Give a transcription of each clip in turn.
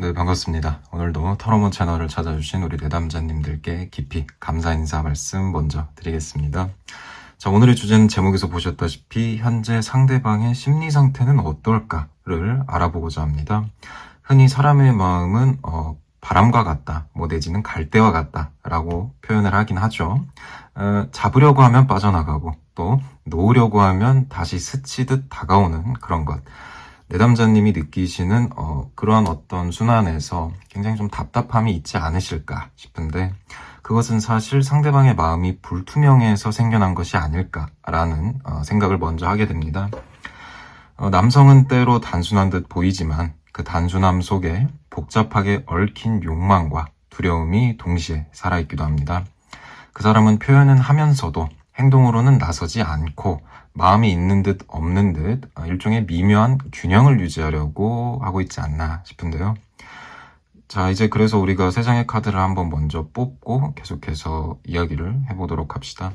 네, 반갑습니다. 오늘도 털어몬 채널을 찾아주신 우리 내담자님들께 깊이 감사 인사 말씀 먼저 드리겠습니다. 자, 오늘의 주제는 제목에서 보셨다시피 현재 상대방의 심리 상태는 어떨까를 알아보고자 합니다. 흔히 사람의 마음은 바람과 같다, 내지는 갈대와 같다 라고 표현을 하긴 하죠. 잡으려고 하면 빠져나가고 또 놓으려고 하면 다시 스치듯 다가오는 그런 것. 내담자님이 느끼시는 그러한 어떤 순환에서 굉장히 좀 답답함이 있지 않으실까 싶은데, 그것은 사실 상대방의 마음이 불투명해서 생겨난 것이 아닐까라는 생각을 먼저 하게 됩니다. 남성은 때로 단순한 듯 보이지만 그 단순함 속에 복잡하게 얽힌 욕망과 두려움이 동시에 살아있기도 합니다. 그 사람은 표현은 하면서도 행동으로는 나서지 않고 마음이 있는 듯 없는 듯 일종의 미묘한 균형을 유지하려고 하고 있지 않나 싶은데요. 자, 이제 그래서 우리가 세 장의 카드를 한번 먼저 뽑고 계속해서 이야기를 해보도록 합시다.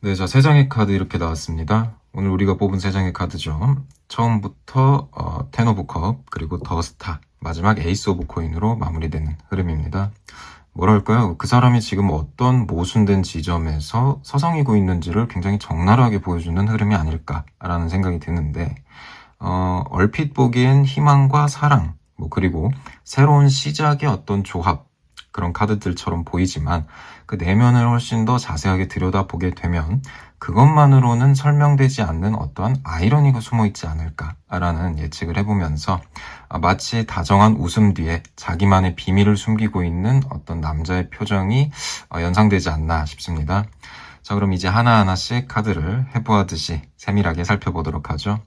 네, 자, 세 장의 카드 이렇게 나왔습니다. 오늘 우리가 뽑은 세 장의 카드죠. 처음부터 텐 오브 컵, 그리고 더 스타, 마지막 에이스 오브 코인으로 마무리되는 흐름입니다. 뭐랄까요? 그 사람이 지금 어떤 모순된 지점에서 서성이고 있는지를 굉장히 적나라하게 보여주는 흐름이 아닐까라는 생각이 드는데, 얼핏 보기엔 희망과 사랑, 그리고 새로운 시작의 어떤 조합, 그런 카드들처럼 보이지만 그 내면을 훨씬 더 자세하게 들여다보게 되면 그것만으로는 설명되지 않는 어떠한 아이러니가 숨어있지 않을까라는 예측을 해보면서 마치 다정한 웃음 뒤에 자기만의 비밀을 숨기고 있는 어떤 남자의 표정이 연상되지 않나 싶습니다. 자, 그럼 이제 하나하나씩 카드를 해보았듯이 세밀하게 살펴보도록 하죠.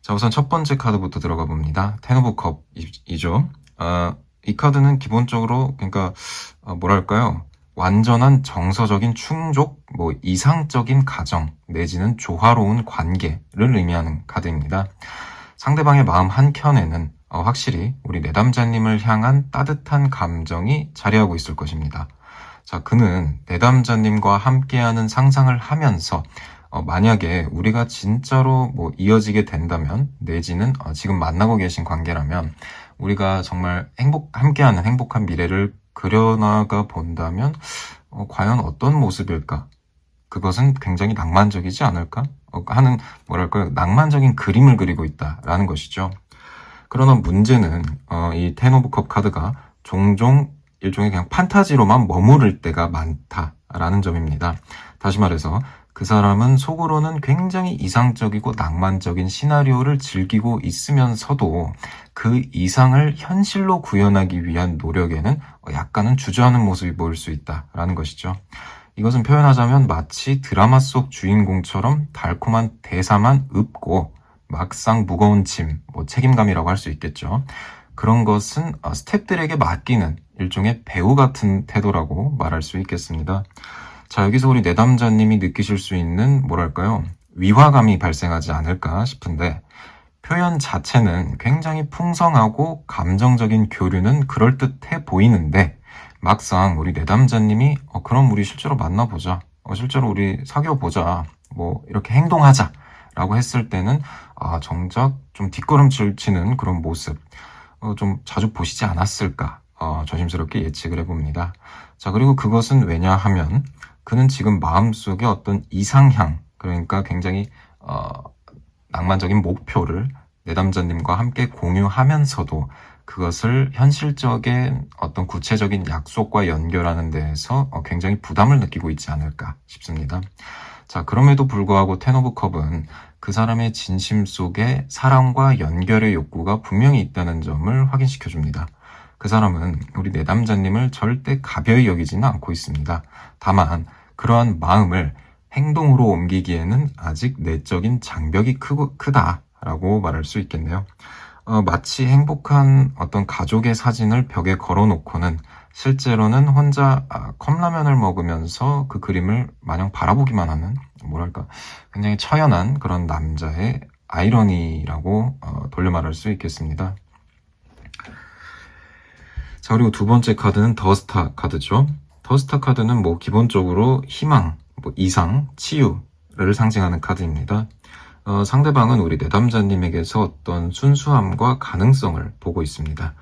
자, 우선 첫 번째 카드부터 들어가 봅니다. 텐 오브 컵이죠. 이 카드는 기본적으로 뭐랄까요? 완전한 정서적인 충족, 이상적인 가정 내지는 조화로운 관계를 의미하는 카드입니다. 상대방의 마음 한켠에는 확실히 우리 내담자님을 향한 따뜻한 감정이 자리하고 있을 것입니다. 자, 그는 내담자님과 함께하는 상상을 하면서 만약에 우리가 진짜로 이어지게 된다면, 내지는 지금 만나고 계신 관계라면 우리가 정말 함께하는 행복한 미래를 그려나가 본다면 과연 어떤 모습일까? 그것은 굉장히 낭만적이지 않을까? 하는 낭만적인 그림을 그리고 있다라는 것이죠. 그러나 문제는 이 텐 오브 컵 카드가 종종 일종의 그냥 판타지로만 머무를 때가 많다라는 점입니다. 다시 말해서 그 사람은 속으로는 굉장히 이상적이고 낭만적인 시나리오를 즐기고 있으면서도 그 이상을 현실로 구현하기 위한 노력에는 약간은 주저하는 모습이 보일 수 있다라는 것이죠. 이것은 표현하자면 마치 드라마 속 주인공처럼 달콤한 대사만 읊고 막상 무거운 짐, 책임감이라고 할 수 있겠죠. 그런 것은 스태프들에게 맡기는 일종의 배우 같은 태도라고 말할 수 있겠습니다. 자, 여기서 우리 내담자님이 느끼실 수 있는 위화감이 발생하지 않을까 싶은데, 표현 자체는 굉장히 풍성하고 감정적인 교류는 그럴듯해 보이는데 막상 우리 내담자님이 그럼 우리 실제로 만나보자, 실제로 우리 사귀어보자, 이렇게 행동하자 라고 했을 때는 정작 좀 뒷걸음질 치는 그런 모습 좀 자주 보시지 않았을까 조심스럽게 예측을 해봅니다. 자, 그리고 그것은 왜냐하면 그는 지금 마음속에 어떤 이상향, 그러니까 굉장히 낭만적인 목표를 내담자님과 함께 공유하면서도 그것을 현실적인 어떤 구체적인 약속과 연결하는 데에서 굉장히 부담을 느끼고 있지 않을까 싶습니다. 자, 그럼에도 불구하고 텐 오브 컵은 그 사람의 진심 속에 사랑과 연결의 욕구가 분명히 있다는 점을 확인시켜줍니다. 그 사람은 우리 내담자님을 절대 가벼이 여기지는 않고 있습니다. 다만 그러한 마음을 행동으로 옮기기에는 아직 내적인 장벽이 크다라고 말할 수 있겠네요. 마치 행복한 어떤 가족의 사진을 벽에 걸어놓고는 실제로는 혼자 컵라면을 먹으면서 그 그림을 마냥 바라보기만 하는 굉장히 처연한 그런 남자의 아이러니라고 돌려 말할 수 있겠습니다. 자, 그리고 두 번째 카드는 더 스타 카드죠. 더 스타 카드는 기본적으로 희망, 이상, 치유를 상징하는 카드입니다. 상대방은 우리 내담자님에게서 어떤 순수함과 가능성을 보고 있습니다.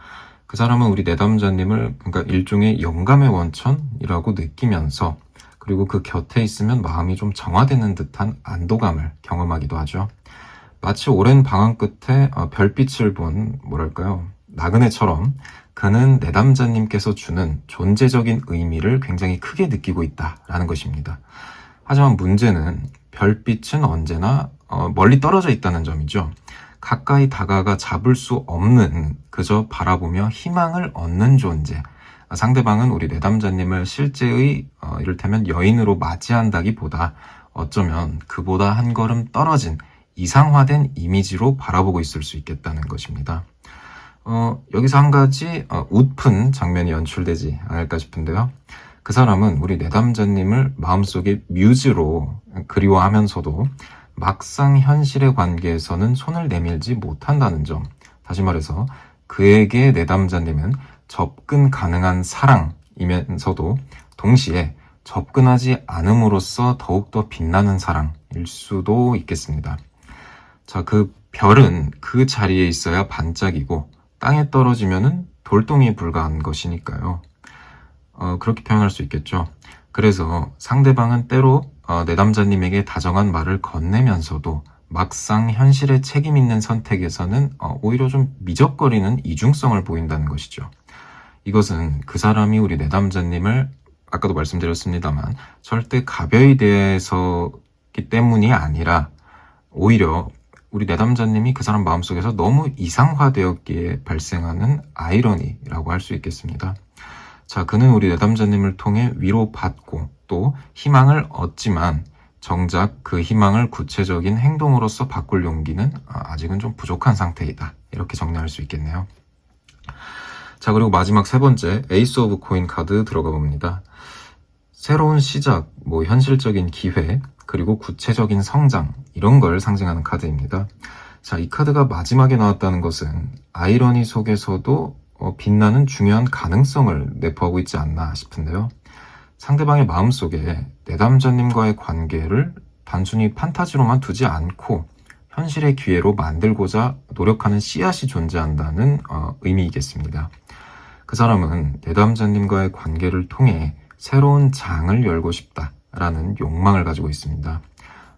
그 사람은 우리 내담자님을 그러니까 일종의 영감의 원천이라고 느끼면서 그리고 그 곁에 있으면 마음이 좀 정화되는 듯한 안도감을 경험하기도 하죠. 마치 오랜 방황 끝에 별빛을 본 뭐랄까요 나그네처럼 그는 내담자님께서 주는 존재적인 의미를 굉장히 크게 느끼고 있다라는 것입니다. 하지만 문제는 별빛은 언제나 멀리 떨어져 있다는 점이죠. 가까이 다가가 잡을 수 없는 그저 바라보며 희망을 얻는 존재. 상대방은 우리 내담자님을 실제의 이를테면 여인으로 맞이한다기보다 어쩌면 그보다 한 걸음 떨어진 이상화된 이미지로 바라보고 있을 수 있겠다는 것입니다. 여기서 한 가지 웃픈 장면이 연출되지 않을까 싶은데요. 그 사람은 우리 내담자님을 마음속에 뮤즈로 그리워하면서도 막상 현실의 관계에서는 손을 내밀지 못한다는 점. 다시 말해서 그에게 내담자님은 접근 가능한 사랑이면서도 동시에 접근하지 않음으로써 더욱더 빛나는 사랑일 수도 있겠습니다. 자, 그 별은 그 자리에 있어야 반짝이고 땅에 떨어지면은 돌덩이에 불과한 것이니까요. 그렇게 표현할 수 있겠죠. 그래서 상대방은 때로 내담자님에게 다정한 말을 건네면서도 막상 현실에 책임 있는 선택에서는 오히려 좀 미적거리는 이중성을 보인다는 것이죠. 이것은 그 사람이 우리 내담자님을 아까도 말씀드렸습니다만 절대 가벼이 대해서기 때문이 아니라 오히려 우리 내담자님이 그 사람 마음속에서 너무 이상화되었기에 발생하는 아이러니라고 할 수 있겠습니다. 자, 그는 우리 내담자님을 통해 위로받고 또 희망을 얻지만 정작 그 희망을 구체적인 행동으로서 바꿀 용기는 아직은 좀 부족한 상태이다. 이렇게 정리할 수 있겠네요. 자, 그리고 마지막 세 번째 에이스 오브 코인 카드 들어가 봅니다. 새로운 시작, 현실적인 기회, 그리고 구체적인 성장 이런 걸 상징하는 카드입니다. 자, 이 카드가 마지막에 나왔다는 것은 아이러니 속에서도 빛나는 중요한 가능성을 내포하고 있지 않나 싶은데요. 상대방의 마음속에 내담자님과의 관계를 단순히 판타지로만 두지 않고 현실의 기회로 만들고자 노력하는 씨앗이 존재한다는 의미이겠습니다. 그 사람은 내담자님과의 관계를 통해 새로운 장을 열고 싶다라는 욕망을 가지고 있습니다.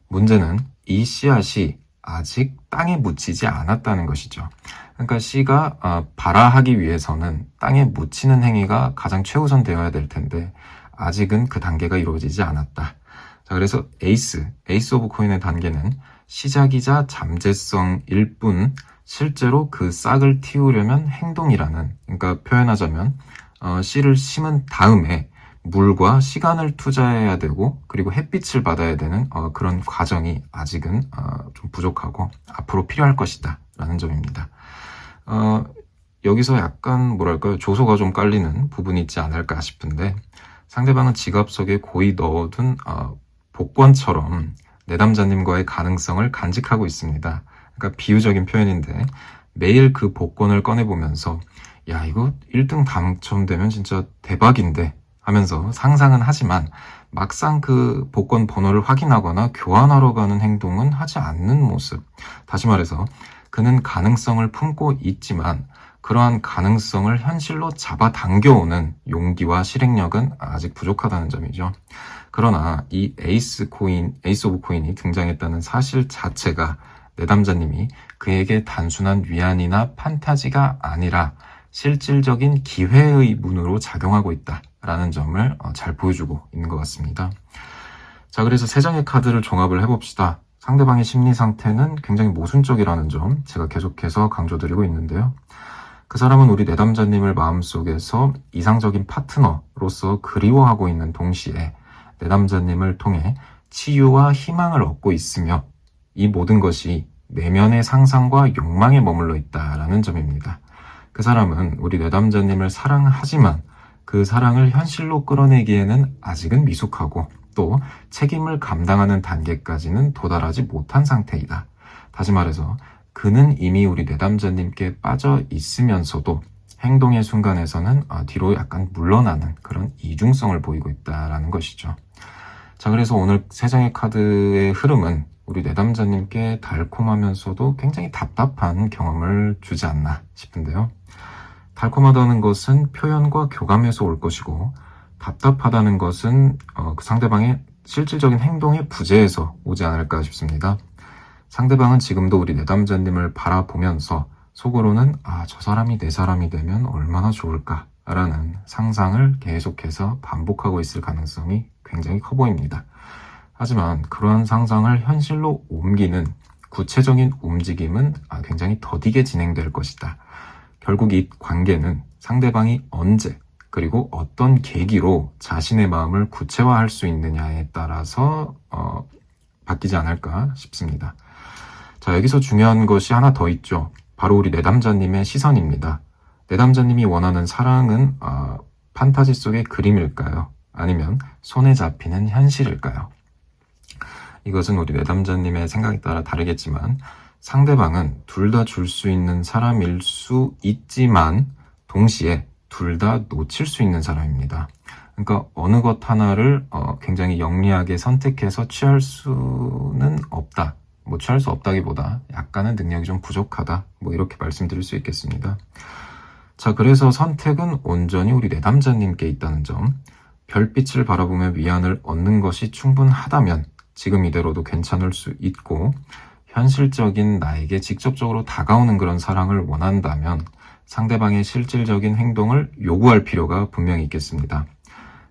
문제는 이 씨앗이 아직 땅에 묻히지 않았다는 것이죠. 그러니까 씨가 발화하기 위해서는 땅에 묻히는 행위가 가장 최우선 되어야 될 텐데 아직은 그 단계가 이루어지지 않았다. 자, 그래서 에이스 오브 코인의 단계는 시작이자 잠재성일 뿐 실제로 그 싹을 틔우려면 행동이라는, 그러니까 표현하자면 씨를 심은 다음에 물과 시간을 투자해야 되고 그리고 햇빛을 받아야 되는 그런 과정이 아직은 좀 부족하고 앞으로 필요할 것이다 라는 점입니다. 여기서 약간 조소가 좀 깔리는 부분이 있지 않을까 싶은데 상대방은 지갑 속에 고이 넣어둔 복권처럼 내담자님과의 가능성을 간직하고 있습니다. 그러니까 비유적인 표현인데 매일 그 복권을 꺼내보면서 야, 이거 1등 당첨되면 진짜 대박인데 하면서 상상은 하지만 막상 그 복권 번호를 확인하거나 교환하러 가는 행동은 하지 않는 모습. 다시 말해서 그는 가능성을 품고 있지만 그러한 가능성을 현실로 잡아당겨오는 용기와 실행력은 아직 부족하다는 점이죠. 그러나 이 에이스 오브 코인이 등장했다는 사실 자체가 내담자님이 그에게 단순한 위안이나 판타지가 아니라 실질적인 기회의 문으로 작용하고 있다라는 점을 잘 보여주고 있는 것 같습니다. 자, 그래서 세 장의 카드를 종합을 해봅시다. 상대방의 심리 상태는 굉장히 모순적이라는 점 제가 계속해서 강조드리고 있는데요. 그 사람은 우리 내담자님을 마음속에서 이상적인 파트너로서 그리워하고 있는 동시에 내담자님을 통해 치유와 희망을 얻고 있으며 이 모든 것이 내면의 상상과 욕망에 머물러 있다라는 점입니다. 그 사람은 우리 내담자님을 사랑하지만 그 사랑을 현실로 끌어내기에는 아직은 미숙하고 또 책임을 감당하는 단계까지는 도달하지 못한 상태이다. 다시 말해서 그는 이미 우리 내담자님께 빠져 있으면서도 행동의 순간에서는 뒤로 약간 물러나는 그런 이중성을 보이고 있다라는 것이죠. 자, 그래서 오늘 세 장의 카드의 흐름은 우리 내담자님께 달콤하면서도 굉장히 답답한 경험을 주지 않나 싶은데요. 달콤하다는 것은 표현과 교감에서 올 것이고, 답답하다는 것은 그 상대방의 실질적인 행동의 부재에서 오지 않을까 싶습니다. 상대방은 지금도 우리 내담자님을 바라보면서 속으로는 저 사람이 내 사람이 되면 얼마나 좋을까 라는 상상을 계속해서 반복하고 있을 가능성이 굉장히 커 보입니다. 하지만 그러한 상상을 현실로 옮기는 구체적인 움직임은 굉장히 더디게 진행될 것이다. 결국 이 관계는 상대방이 언제 그리고 어떤 계기로 자신의 마음을 구체화할 수 있느냐에 따라서 바뀌지 않을까 싶습니다. 자, 여기서 중요한 것이 하나 더 있죠. 바로 우리 내담자님의 시선입니다. 내담자님이 원하는 사랑은 판타지 속의 그림일까요? 아니면 손에 잡히는 현실일까요? 이것은 우리 내담자님의 생각에 따라 다르겠지만 상대방은 둘 다 줄 수 있는 사람일 수 있지만 동시에 둘 다 놓칠 수 있는 사람입니다. 그러니까 어느 것 하나를 굉장히 영리하게 선택해서 취할 수는 없다. 취할 수 없다기보다 약간은 능력이 좀 부족하다. 이렇게 말씀드릴 수 있겠습니다. 자, 그래서 선택은 온전히 우리 내담자님께 있다는 점, 별빛을 바라보며 위안을 얻는 것이 충분하다면 지금 이대로도 괜찮을 수 있고, 현실적인 나에게 직접적으로 다가오는 그런 사랑을 원한다면 상대방의 실질적인 행동을 요구할 필요가 분명히 있겠습니다.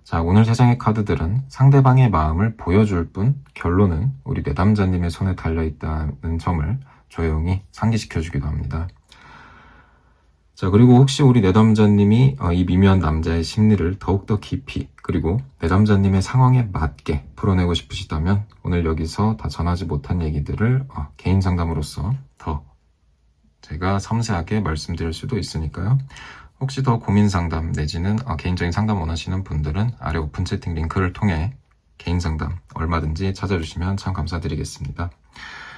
자, 오늘 세상의 카드들은 상대방의 마음을 보여줄 뿐 결론은 우리 내담자님의 손에 달려있다는 점을 조용히 상기시켜주기도 합니다. 자, 그리고 혹시 우리 내담자님이 이 미묘한 남자의 심리를 더욱더 깊이 그리고 내담자님의 상황에 맞게 풀어내고 싶으시다면 오늘 여기서 다 전하지 못한 얘기들을 개인 상담으로서 더 제가 섬세하게 말씀드릴 수도 있으니까요. 혹시 더 고민 상담 내지는 개인적인 상담 원하시는 분들은 아래 오픈 채팅 링크를 통해 개인 상담 얼마든지 찾아주시면 참 감사드리겠습니다.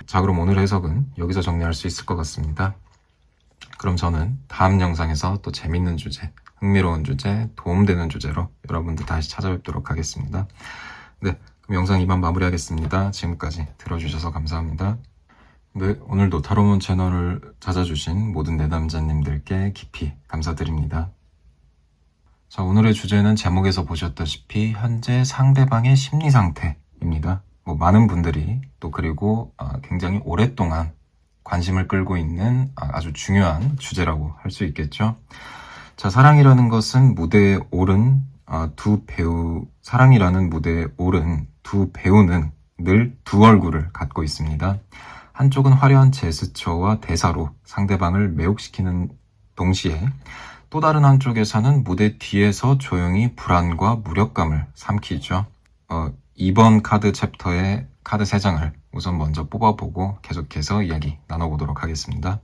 자, 그럼 오늘 해석은 여기서 정리할 수 있을 것 같습니다. 그럼 저는 다음 영상에서 또 재밌는 주제, 흥미로운 주제, 도움되는 주제로 여러분들 다시 찾아뵙도록 하겠습니다. 네, 그럼 영상 이만 마무리하겠습니다. 지금까지 들어주셔서 감사합니다. 네, 오늘도 타로몬 채널을 찾아주신 모든 내담자님들께 깊이 감사드립니다. 자, 오늘의 주제는 제목에서 보셨다시피 현재 상대방의 심리 상태입니다. 많은 분들이 또 그리고 굉장히 오랫동안 관심을 끌고 있는 아주 중요한 주제라고 할 수 있겠죠. 자, 사랑이라는 것은 무대에 오른 사랑이라는 무대에 오른 두 배우는 늘 두 얼굴을 갖고 있습니다. 한쪽은 화려한 제스처와 대사로 상대방을 매혹시키는 동시에 또 다른 한쪽에서는 무대 뒤에서 조용히 불안과 무력감을 삼키죠. 이번 카드 챕터의 카드 3장을 우선 먼저 뽑아보고 계속해서 이야기 나눠보도록 하겠습니다.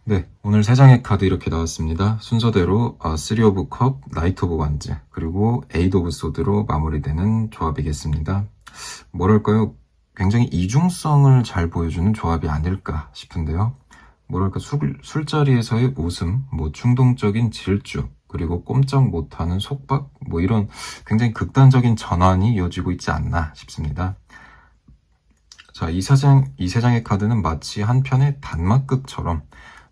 네, 오늘 3장의 카드 이렇게 나왔습니다. 순서대로 3 오브 컵, 나이트 오브 완즈, 그리고 에이드 오브 소드로 마무리되는 조합이겠습니다. 뭐랄까요? 굉장히 이중성을 잘 보여주는 조합이 아닐까 싶은데요. 뭐랄까, 술자리에서의 웃음, 충동적인 질주, 그리고 꼼짝 못하는 속박, 이런 굉장히 극단적인 전환이 이어지고 있지 않나 싶습니다. 자, 이 3장의 카드는 마치 한 편의 단막극처럼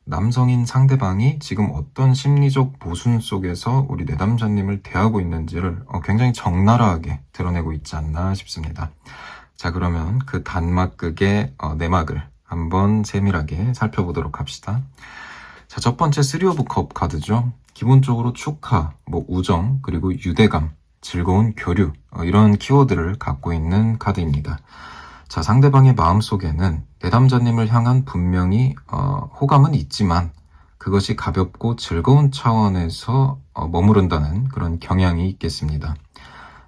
남성인 상대방이 지금 어떤 심리적 모순 속에서 우리 내담자님을 대하고 있는지를 굉장히 적나라하게 드러내고 있지 않나 싶습니다. 자, 그러면 그 단막극의 내막을 한번 세밀하게 살펴보도록 합시다. 자, 첫 번째 3 오브 컵 카드죠. 기본적으로 축하, 우정, 그리고 유대감, 즐거운 교류 이런 키워드를 갖고 있는 카드입니다. 자, 상대방의 마음속에는 내담자님을 향한 분명히 호감은 있지만 그것이 가볍고 즐거운 차원에서 머무른다는 그런 경향이 있겠습니다.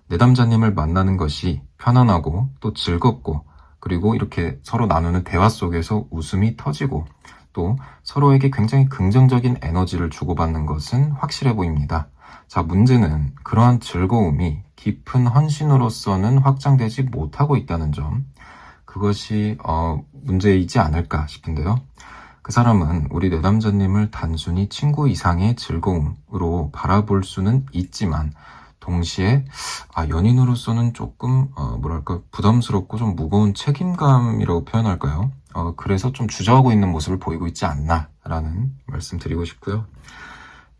내담자님을 만나는 것이 편안하고 또 즐겁고 그리고 이렇게 서로 나누는 대화 속에서 웃음이 터지고 또 서로에게 굉장히 긍정적인 에너지를 주고받는 것은 확실해 보입니다. 자, 문제는 그러한 즐거움이 깊은 헌신으로서는 확장되지 못하고 있다는 점, 그것이 문제이지 않을까 싶은데요. 그 사람은 우리 내담자님을 단순히 친구 이상의 즐거움으로 바라볼 수는 있지만 동시에 연인으로서는 조금 뭐랄까 부담스럽고 좀 무거운 책임감이라고 표현할까요? 그래서 좀 주저하고 있는 모습을 보이고 있지 않나라는 말씀 드리고 싶고요.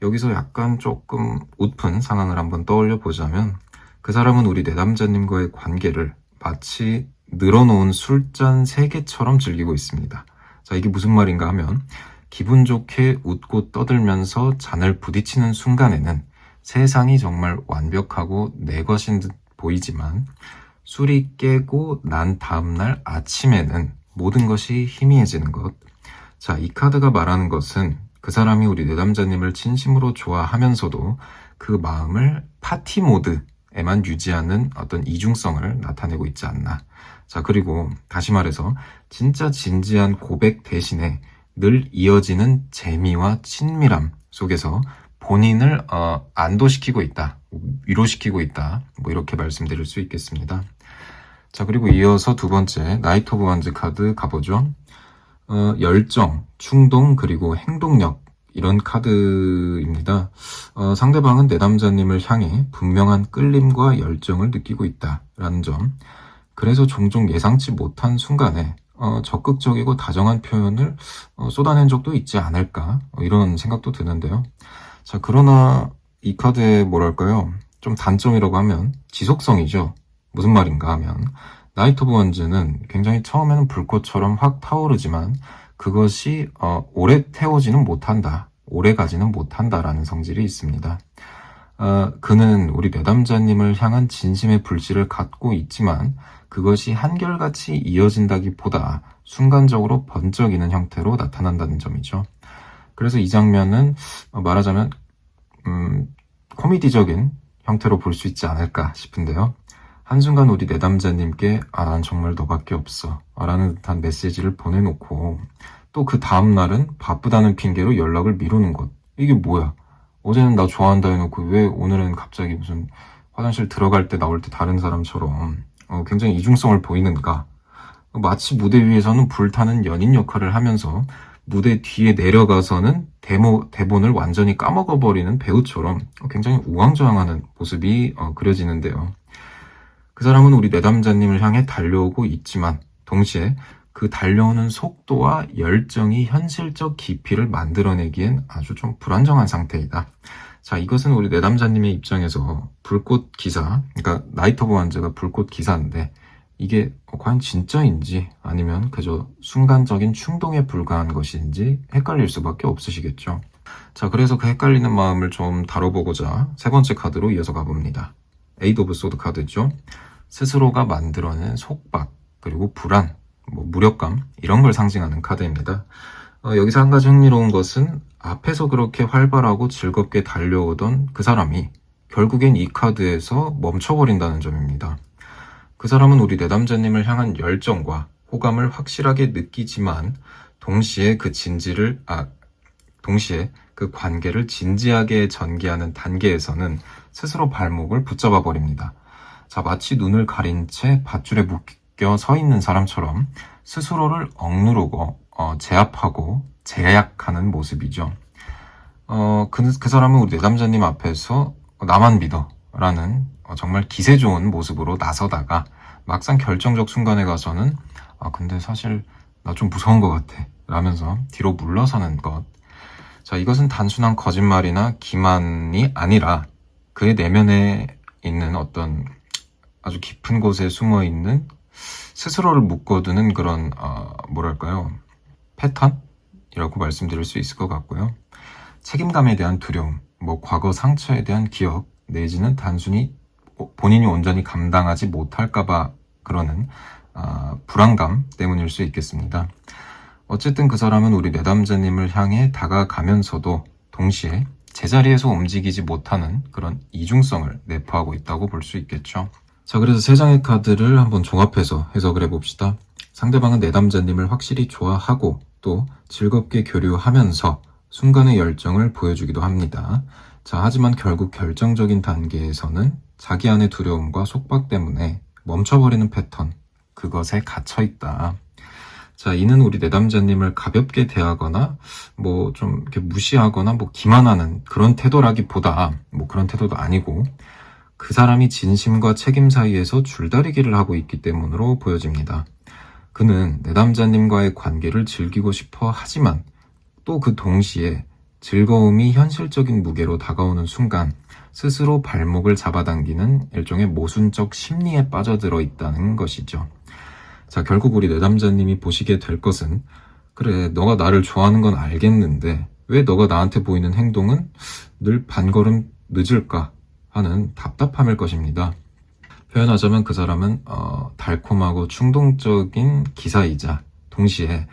여기서 약간 조금 웃픈 상황을 한번 떠올려 보자면, 그 사람은 우리 내담자님과의 관계를 마치 늘어놓은 술잔 3개처럼 즐기고 있습니다. 자, 이게 무슨 말인가 하면, 기분 좋게 웃고 떠들면서 잔을 부딪히는 순간에는 세상이 정말 완벽하고 내 것인 듯 보이지만, 술이 깨고 난 다음날 아침에는 모든 것이 희미해지는 것. 자, 이 카드가 말하는 것은 그 사람이 우리 내담자님을 진심으로 좋아하면서도 그 마음을 파티 모드에만 유지하는 어떤 이중성을 나타내고 있지 않나. 자, 그리고 다시 말해서 진짜 진지한 고백 대신에 늘 이어지는 재미와 친밀함 속에서 본인을 안도시키고 있다, 위로시키고 있다, 뭐 이렇게 말씀드릴 수 있겠습니다. 자, 그리고 이어서 두 번째 나이트 오브 원즈 카드 가보죠. 열정, 충동, 그리고 행동력, 이런 카드입니다. 상대방은 내담자님을 향해 분명한 끌림과 열정을 느끼고 있다라는 점. 그래서 종종 예상치 못한 순간에 적극적이고 다정한 표현을 쏟아낸 적도 있지 않을까, 이런 생각도 드는데요. 자, 그러나 이 카드의 뭐랄까요, 좀 단점이라고 하면 지속성이죠. 무슨 말인가 하면, 나이트 오브 원즈는 굉장히 처음에는 불꽃처럼 확 타오르지만 그것이 오래 태우지는 못한다, 오래 가지는 못한다라는 성질이 있습니다. 그는 우리 내담자님을 향한 진심의 불씨를 갖고 있지만 그것이 한결같이 이어진다기보다 순간적으로 번쩍이는 형태로 나타난다는 점이죠. 그래서 이 장면은 말하자면 코미디적인 형태로 볼 수 있지 않을까 싶은데요. 한순간 우리 내담자님께 난 정말 너밖에 없어 라는 듯한 메시지를 보내놓고 또 그 다음날은 바쁘다는 핑계로 연락을 미루는 것. 이게 뭐야? 어제는 나 좋아한다 해놓고 왜 오늘은 갑자기 무슨 화장실 들어갈 때 나올 때 다른 사람처럼 굉장히 이중성을 보이는가? 마치 무대 위에서는 불타는 연인 역할을 하면서 무대 뒤에 내려가서는 대본을 완전히 까먹어버리는 배우처럼 굉장히 우왕좌왕하는 모습이 그려지는데요. 그 사람은 우리 내담자님을 향해 달려오고 있지만 동시에 그 달려오는 속도와 열정이 현실적 깊이를 만들어내기엔 아주 좀 불안정한 상태이다. 자, 이것은 우리 내담자님의 입장에서 불꽃 기사, 그러니까 나이트 오브 원즈가 불꽃 기사인데 이게 과연 진짜인지 아니면 그저 순간적인 충동에 불과한 것인지 헷갈릴 수밖에 없으시겠죠. 자, 그래서 그 헷갈리는 마음을 좀 다뤄보고자 세 번째 카드로 이어서 가봅니다. 에이드 오브 소드 카드죠. 스스로가 만들어낸 속박, 그리고 불안, 무력감, 이런 걸 상징하는 카드입니다. 여기서 한 가지 흥미로운 것은 앞에서 그렇게 활발하고 즐겁게 달려오던 그 사람이 결국엔 이 카드에서 멈춰버린다는 점입니다. 그 사람은 우리 내담자님을 향한 열정과 호감을 확실하게 느끼지만 동시에 그 관계를 진지하게 전개하는 단계에서는 스스로 발목을 붙잡아 버립니다. 자, 마치 눈을 가린 채 밧줄에 묶여 서 있는 사람처럼 스스로를 억누르고 제압하고 제약하는 모습이죠. 그 사람은 우리 내담자님 앞에서 나만 믿어 라는 정말 기세 좋은 모습으로 나서다가 막상 결정적 순간에 가서는 근데 사실 나 좀 무서운 것 같아 라면서 뒤로 물러서는 것. 자, 이것은 단순한 거짓말이나 기만이 아니라 그의 내면에 있는 어떤 아주 깊은 곳에 숨어있는 스스로를 묶어두는 그런 뭐랄까요, 패턴이라고 말씀드릴 수 있을 것 같고요. 책임감에 대한 두려움, 과거 상처에 대한 기억, 내지는 단순히 본인이 온전히 감당하지 못할까봐 그러는 불안감 때문일 수 있겠습니다. 어쨌든 그 사람은 우리 내담자님을 향해 다가가면서도 동시에 제자리에서 움직이지 못하는 그런 이중성을 내포하고 있다고 볼 수 있겠죠. 자, 그래서 세 장의 카드를 한번 종합해서 해석을 해봅시다. 상대방은 내담자님을 확실히 좋아하고 또 즐겁게 교류하면서 순간의 열정을 보여주기도 합니다. 자, 하지만 결국 결정적인 단계에서는 자기 안의 두려움과 속박 때문에 멈춰버리는 패턴, 그것에 갇혀있다. 자, 이는 우리 내담자님을 가볍게 대하거나 좀 이렇게 무시하거나 기만하는 그런 태도라기보다 그런 태도도 아니고 그 사람이 진심과 책임 사이에서 줄다리기를 하고 있기 때문으로 보여집니다. 그는 내담자님과의 관계를 즐기고 싶어 하지만 또 그 동시에 즐거움이 현실적인 무게로 다가오는 순간 스스로 발목을 잡아당기는 일종의 모순적 심리에 빠져들어 있다는 것이죠. 자, 결국 우리 내담자님이 보시게 될 것은, 그래, 너가 나를 좋아하는 건 알겠는데 왜 너가 나한테 보이는 행동은 늘 반걸음 늦을까 하는 답답함일 것입니다. 표현하자면 그 사람은 달콤하고 충동적인 기사이자 동시에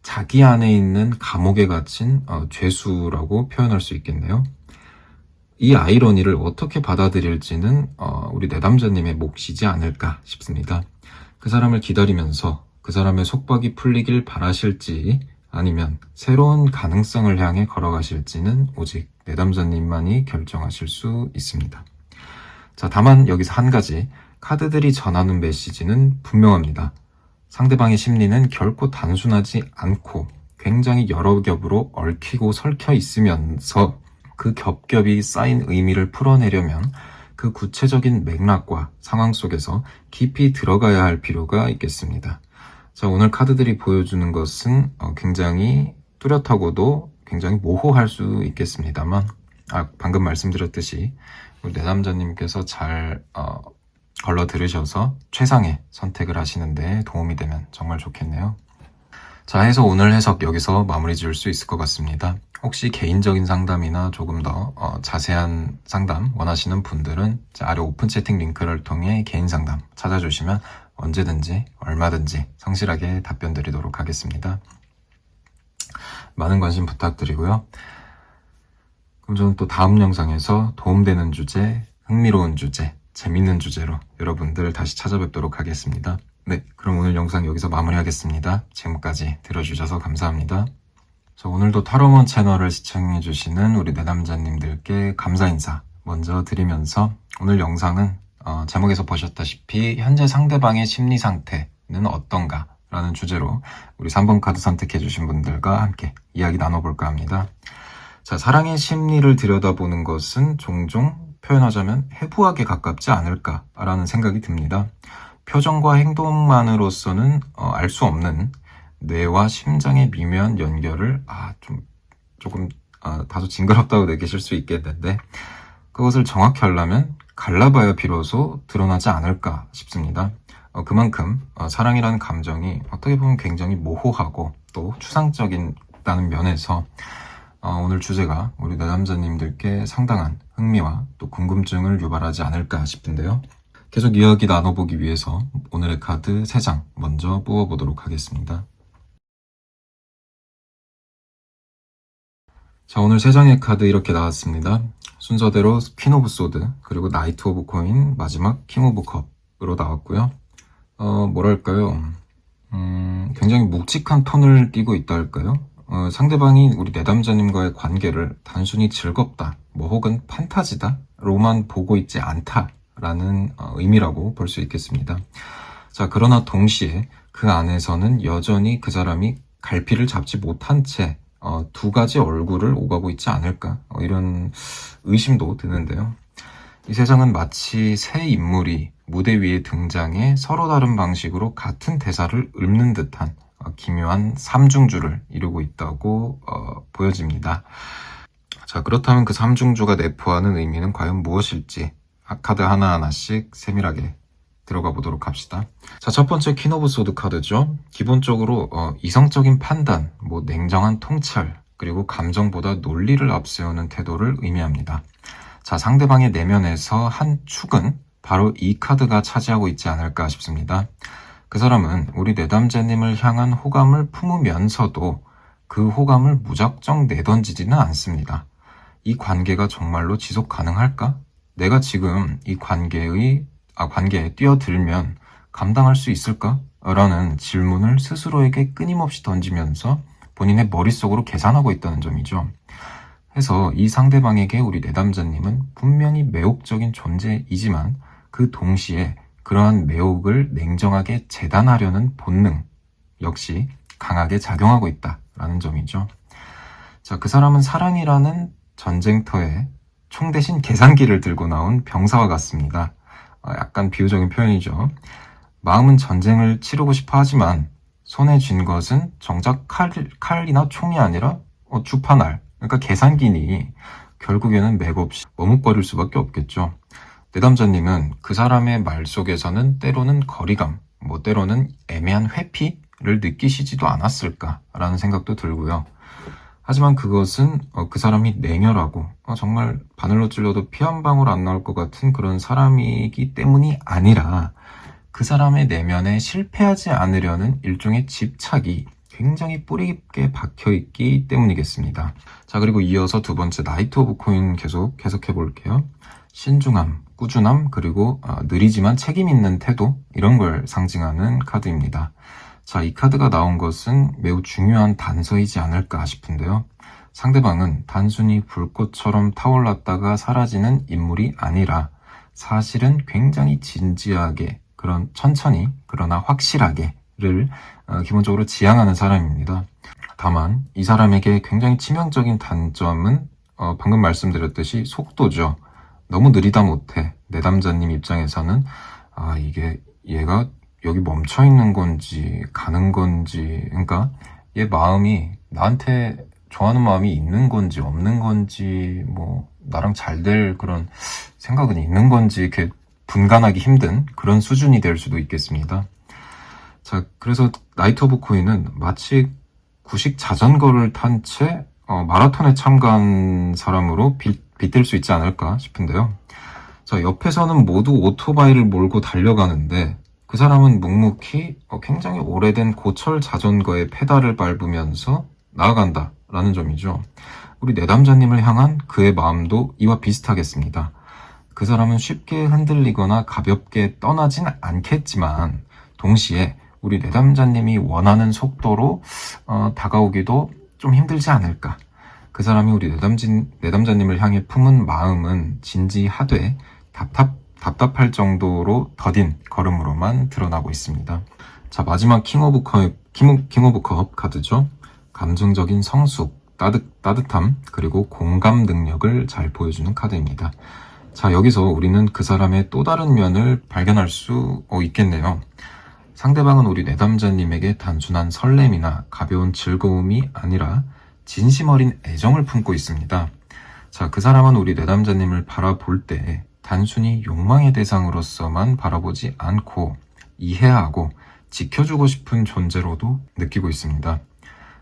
자기 안에 있는 감옥에 갇힌 죄수라고 표현할 수 있겠네요. 이 아이러니를 어떻게 받아들일지는 우리 내담자님의 몫이지 않을까 싶습니다. 그 사람을 기다리면서 그 사람의 속박이 풀리길 바라실지 아니면 새로운 가능성을 향해 걸어가실지는 오직 내담자님만이 결정하실 수 있습니다. 자, 다만 여기서 한 가지, 카드들이 전하는 메시지는 분명합니다. 상대방의 심리는 결코 단순하지 않고 굉장히 여러 겹으로 얽히고 설켜 있으면서 그 겹겹이 쌓인 의미를 풀어내려면 그 구체적인 맥락과 상황 속에서 깊이 들어가야 할 필요가 있겠습니다. 자, 오늘 카드들이 보여주는 것은 굉장히 뚜렷하고도 굉장히 모호할 수 있겠습니다만, 방금 말씀드렸듯이 우리 내담자님께서 잘 걸러 들으셔서 최상의 선택을 하시는데 도움이 되면 정말 좋겠네요. 자, 해서 오늘 해석 여기서 마무리 지을 수 있을 것 같습니다. 혹시 개인적인 상담이나 조금 더 자세한 상담 원하시는 분들은 아래 오픈 채팅 링크를 통해 개인 상담 찾아주시면 언제든지 얼마든지 성실하게 답변 드리도록 하겠습니다. 많은 관심 부탁드리고요. 그럼 저는 또 다음 영상에서 도움되는 주제, 흥미로운 주제, 재밌는 주제로 여러분들 다시 찾아뵙도록 하겠습니다. 네, 그럼 오늘 영상 여기서 마무리하겠습니다. 지금까지 들어주셔서 감사합니다. 오늘도 타로몬 채널을 시청해주시는 우리 내담자님들께 감사 인사 먼저 드리면서, 오늘 영상은 제목에서 보셨다시피 현재 상대방의 심리 상태는 어떤가 라는 주제로 우리 3번 카드 선택해주신 분들과 함께 이야기 나눠볼까 합니다. 자, 사랑의 심리를 들여다보는 것은 종종 표현하자면 해부학에 가깝지 않을까라는 생각이 듭니다. 표정과 행동만으로서는 알 수 없는 뇌와 심장의 미묘한 연결을 조금 다소 징그럽다고 느끼실 수 있겠는데, 그것을 정확히 하려면 갈라봐야 비로소 드러나지 않을까 싶습니다. 그만큼 사랑이라는 감정이 어떻게 보면 굉장히 모호하고 또 추상적이다는 면에서 오늘 주제가 우리 내담자님들께 상당한 흥미와 또 궁금증을 유발하지 않을까 싶은데요. 계속 이야기 나눠보기 위해서 오늘의 카드 3장 먼저 뽑아보도록 하겠습니다. 자, 오늘 3장의 카드 이렇게 나왔습니다. 순서대로 퀸 오브 소드, 그리고 나이트 오브 코인, 마지막 킹 오브 컵으로 나왔고요. 뭐랄까요, 굉장히 묵직한 톤을 띠고 있다 할까요? 상대방이 우리 내담자님과의 관계를 단순히 즐겁다, 혹은 판타지다 로만 보고 있지 않다라는 의미라고 볼 수 있겠습니다. 자, 그러나 동시에 그 안에서는 여전히 그 사람이 갈피를 잡지 못한 채 두 가지 얼굴을 오가고 있지 않을까, 이런 의심도 드는데요. 이 세상은 마치 새 인물이 무대 위에 등장해 서로 다른 방식으로 같은 대사를 읊는 듯한 기묘한 삼중주를 이루고 있다고 보여집니다. 자, 그렇다면 그 삼중주가 내포하는 의미는 과연 무엇일지 카드 하나하나씩 세밀하게 들어가 보도록 합시다. 자, 첫 번째 퀸 오브 소드 카드죠. 기본적으로 이성적인 판단, 냉정한 통찰, 그리고 감정보다 논리를 앞세우는 태도를 의미합니다. 자, 상대방의 내면에서 한 축은 바로 이 카드가 차지하고 있지 않을까 싶습니다. 그 사람은 우리 내담자님을 향한 호감을 품으면서도 그 호감을 무작정 내던지지는 않습니다. 이 관계가 정말로 지속 가능할까? 내가 지금 이 관계에 뛰어들면 감당할 수 있을까? 라는 질문을 스스로에게 끊임없이 던지면서 본인의 머릿속으로 계산하고 있다는 점이죠. 해서 이 상대방에게 우리 내담자님은 분명히 매혹적인 존재이지만 그 동시에 그러한 매혹을 냉정하게 재단하려는 본능 역시 강하게 작용하고 있다라는 점이죠. 자, 그 사람은 사랑이라는 전쟁터에 총 대신 계산기를 들고 나온 병사와 같습니다. 약간 비유적인 표현이죠. 마음은 전쟁을 치르고 싶어 하지만 손에 쥔 것은 정작 칼이나 총이 아니라 주파날, 그러니까 계산기니 결국에는 맥없이 머뭇거릴 수밖에 없겠죠. 내담자님은 그 사람의 말 속에서는 때로는 거리감, 때로는 애매한 회피를 느끼시지도 않았을까라는 생각도 들고요. 하지만 그것은 그 사람이 냉혈하고 정말 바늘로 찔러도 피 한 방울 안 나올 것 같은 그런 사람이기 때문이 아니라 그 사람의 내면에 실패하지 않으려는 일종의 집착이 굉장히 뿌리 깊게 박혀있기 때문이겠습니다. 자, 그리고 이어서 두 번째 나이트 오브 코인 계속 해석해 볼게요. 신중함, 꾸준함, 그리고 느리지만 책임 있는 태도, 이런 걸 상징하는 카드입니다. 자, 이 카드가 나온 것은 매우 중요한 단서이지 않을까 싶은데요. 상대방은 단순히 불꽃처럼 타올랐다가 사라지는 인물이 아니라 사실은 굉장히 진지하게, 그런 천천히 그러나 확실하게를 기본적으로 지향하는 사람입니다. 다만 이 사람에게 굉장히 치명적인 단점은 방금 말씀드렸듯이 속도죠. 너무 느리다 못해 내담자님 입장에서는 이게 얘가 여기 멈춰 있는 건지 가는 건지, 그러니까 얘 마음이 나한테 좋아하는 마음이 있는 건지 없는 건지, 나랑 잘 될 그런 생각은 있는 건지 이렇게 분간하기 힘든 그런 수준이 될 수도 있겠습니다. 자, 그래서 나이트 오브 코인은 마치 구식 자전거를 탄 채 마라톤에 참가한 사람으로 빗댈 수 있지 않을까 싶은데요. 자, 옆에서는 모두 오토바이를 몰고 달려가는데 그 사람은 묵묵히 굉장히 오래된 고철 자전거의 페달을 밟으면서 나아간다라는 점이죠. 우리 내담자님을 향한 그의 마음도 이와 비슷하겠습니다. 그 사람은 쉽게 흔들리거나 가볍게 떠나진 않겠지만 동시에 우리 내담자님이 원하는 속도로 다가오기도 좀 힘들지 않을까. 그 사람이 우리 내담자님을 향해 품은 마음은 진지하되 답답할 정도로 더딘 걸음으로만 드러나고 있습니다. 자, 마지막 킹 오브 컵 카드죠. 감정적인 성숙, 따뜻함, 그리고 공감 능력을 잘 보여주는 카드입니다. 자, 여기서 우리는 그 사람의 또 다른 면을 발견할 수 있겠네요. 상대방은 우리 내담자님에게 단순한 설렘이나 가벼운 즐거움이 아니라 진심 어린 애정을 품고 있습니다. 자, 그 사람은 우리 내담자님을 바라볼 때 단순히 욕망의 대상으로서만 바라보지 않고 이해하고 지켜주고 싶은 존재로도 느끼고 있습니다.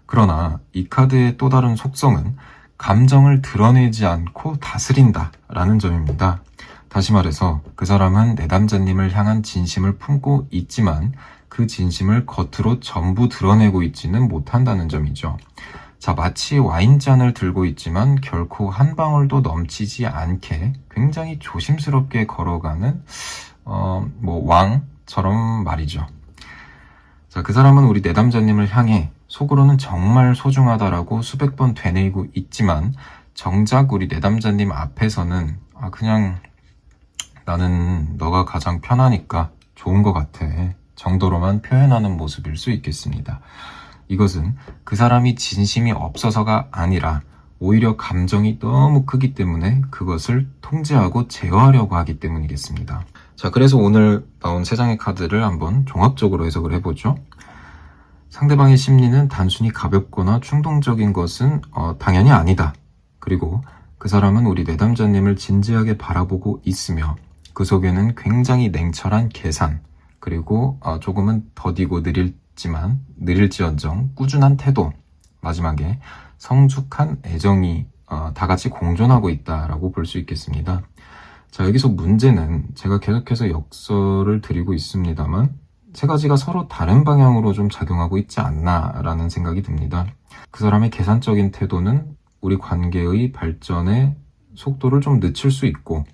그러나 이 카드의 또 다른 속성은 감정을 드러내지 않고 다스린다라는 점입니다. 다시 말해서 그 사람은 내담자님을 향한 진심을 품고 있지만 그 진심을 겉으로 전부 드러내고 있지는 못한다는 점이죠. 자, 마치 와인잔을 들고 있지만 결코 한 방울도 넘치지 않게 굉장히 조심스럽게 걸어가는 왕처럼 말이죠. 자, 그 사람은 우리 내담자님을 향해 속으로는 정말 소중하다라고 수백 번 되뇌이고 있지만 정작 우리 내담자님 앞에서는 그냥 나는 너가 가장 편하니까 좋은 것 같아 정도로만 표현하는 모습일 수 있겠습니다. 이것은 그 사람이 진심이 없어서가 아니라 오히려 감정이 너무 크기 때문에 그것을 통제하고 제어하려고 하기 때문이겠습니다. 자, 그래서 오늘 나온 세 장의 카드를 한번 종합적으로 해석을 해보죠. 상대방의 심리는 단순히 가볍거나 충동적인 것은 당연히 아니다. 그리고 그 사람은 우리 내담자님을 진지하게 바라보고 있으며 그 속에는 굉장히 냉철한 계산, 그리고 조금은 더디고 느릴지언정 꾸준한 태도, 마지막에 성숙한 애정이 다 같이 공존하고 있다라고 볼 수 있겠습니다. 자, 여기서 문제는 제가 계속해서 역설을 드리고 있습니다만 세 가지가 서로 다른 방향으로 좀 작용하고 있지 않나라는 생각이 듭니다. 그 사람의 계산적인 태도는 우리 관계의 발전의 속도를 좀 늦출 수 있고,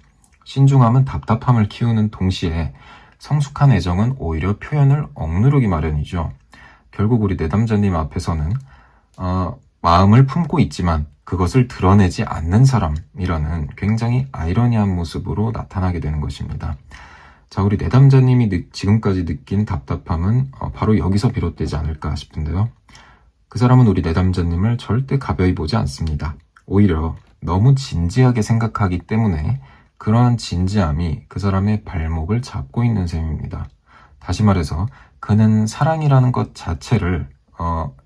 신중함은 답답함을 키우는 동시에 성숙한 애정은 오히려 표현을 억누르기 마련이죠. 결국 우리 내담자님 앞에서는 마음을 품고 있지만 그것을 드러내지 않는 사람이라는 굉장히 아이러니한 모습으로 나타나게 되는 것입니다. 자, 우리 내담자님이 지금까지 느낀 답답함은 바로 여기서 비롯되지 않을까 싶은데요. 그 사람은 우리 내담자님을 절대 가벼이 보지 않습니다. 오히려 너무 진지하게 생각하기 때문에 그러한 진지함이 그 사람의 발목을 잡고 있는 셈입니다. 다시 말해서 그는 사랑이라는 것 자체를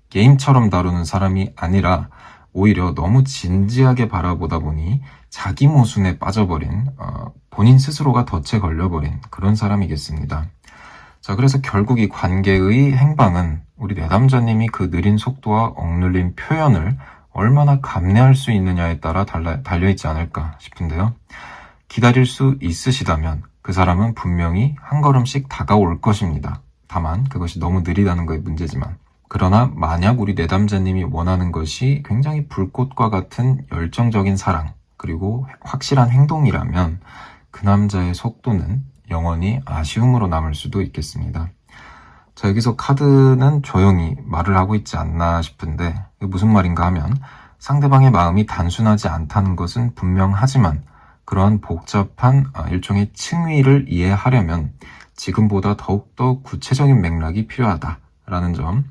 게임처럼 다루는 사람이 아니라 오히려 너무 진지하게 바라보다 보니 자기 모순에 빠져버린 본인 스스로가 덫에 걸려버린 그런 사람이겠습니다. 자, 그래서 결국 이 관계의 행방은 우리 내담자님이 그 느린 속도와 억눌린 표현을 얼마나 감내할 수 있느냐에 따라 달려있지 않을까 싶은데요. 기다릴 수 있으시다면 그 사람은 분명히 한 걸음씩 다가올 것입니다. 다만 그것이 너무 느리다는 거의 문제지만. 그러나 만약 우리 내담자님이 원하는 것이 굉장히 불꽃과 같은 열정적인 사랑, 그리고 확실한 행동이라면 그 남자의 속도는 영원히 아쉬움으로 남을 수도 있겠습니다. 자, 여기서 카드는 조용히 말을 하고 있지 않나 싶은데 이게 무슨 말인가 하면 상대방의 마음이 단순하지 않다는 것은 분명하지만 그러한 복잡한 일종의 층위를 이해하려면 지금보다 더욱더 구체적인 맥락이 필요하다라는 점,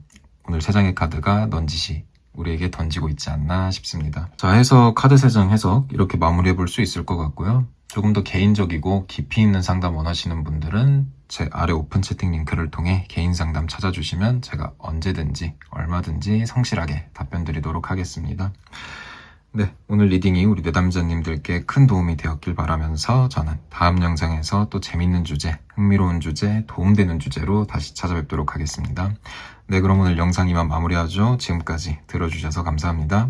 오늘 3장의 카드가 넌지시 우리에게 던지고 있지 않나 싶습니다. 자, 해서 카드 3장 해석 이렇게 마무리해 볼 수 있을 것 같고요. 조금 더 개인적이고 깊이 있는 상담 원하시는 분들은 제 아래 오픈 채팅 링크를 통해 개인 상담 찾아주시면 제가 언제든지 얼마든지 성실하게 답변 드리도록 하겠습니다. 네, 오늘 리딩이 우리 내담자님들께 큰 도움이 되었길 바라면서 저는 다음 영상에서 또 재밌는 주제, 흥미로운 주제, 도움되는 주제로 다시 찾아뵙도록 하겠습니다. 네, 그럼 오늘 영상 이만 마무리하죠. 지금까지 들어주셔서 감사합니다.